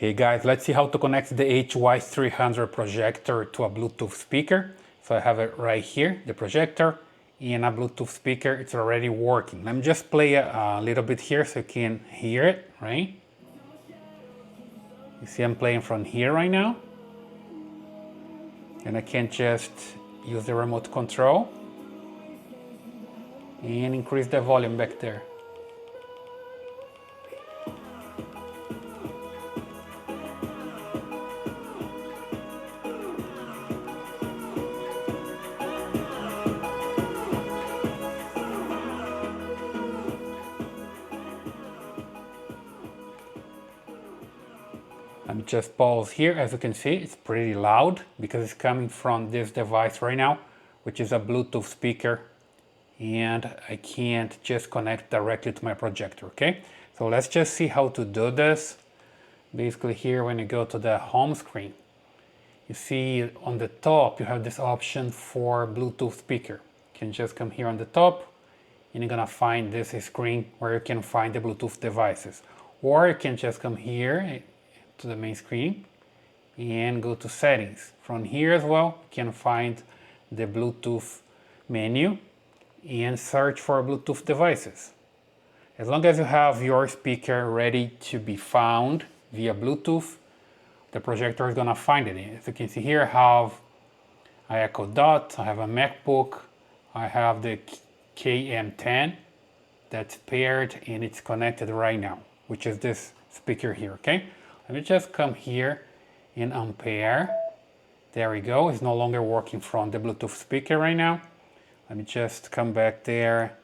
Hey guys, let's see how to connect the HY300 projector to a Bluetooth speaker. So I have it right here, the projector, and a Bluetooth speaker. It's already working. Let me just play a little bit here so you can hear it, right? You see I'm playing from here right now. And I can just use the remote control and increase the volume back there. Let me just pause here. As you can see, it's pretty loud because it's coming from this device right now, which is a Bluetooth speaker, and I can't just connect directly to my projector, okay? So let's just see how to do this. Basically here, when you go to the home screen, you see on the top, you have this option for Bluetooth speaker. You can just come here on the top, and you're gonna find this screen where you can find the Bluetooth devices. Or you can just come here to the main screen and go to settings. From here as well, you can find the Bluetooth menu and search for Bluetooth devices. As long as you have your speaker ready to be found via Bluetooth, the projector is gonna find it. As you can see here, I have an Echo Dot, I have a MacBook, I have the KM10 that's paired and it's connected right now, which is this speaker here, okay? Let me just come here and unpair. There we go, it's no longer working from the Bluetooth speaker right now. Let me just come back there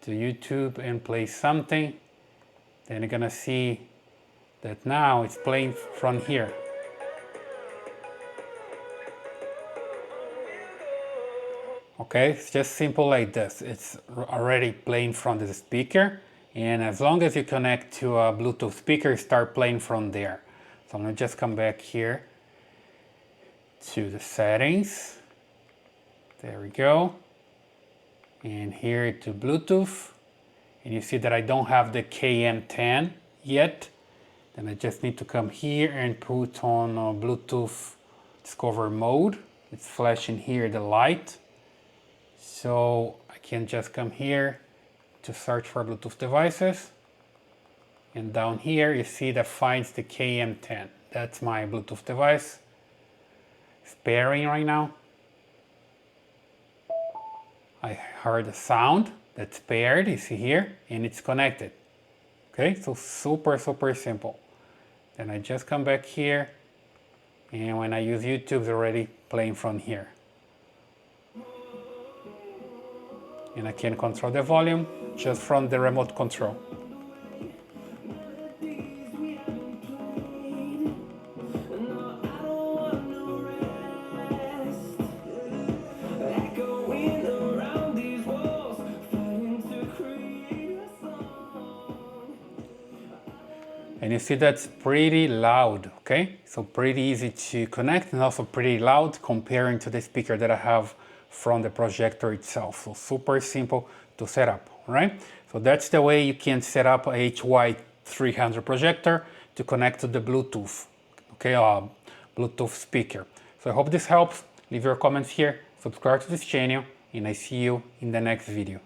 to YouTube and play something. Then you're gonna see that now it's playing from here. Okay, it's just simple like this. It's already playing from the speaker, and as long as you connect to a Bluetooth speaker, start playing from there. So I'm gonna just come back here to the settings. There we go. And here to Bluetooth. And you see that I don't have the KM10 yet. Then I just need to come here and put on Bluetooth Discover mode. It's flashing here the light. So I can just come here to search for Bluetooth devices. And down here you see that finds the KM10. That's my Bluetooth device. It's pairing right now. I heard a sound that's paired, you see here, and it's connected. Okay, so super simple. Then I just come back here, and when I use YouTube, it's already playing from here. And I can control the volume just from the remote control. And you see that's pretty loud, okay? So pretty easy to connect and also pretty loud comparing to the speaker that I have from the projector itself. So super simple to set up, right? So that's the way you can set up a HY300 projector to connect to the Bluetooth, okay, Bluetooth speaker. So I hope this helps. Leave your comments here, subscribe to this channel, and I see you in the next video.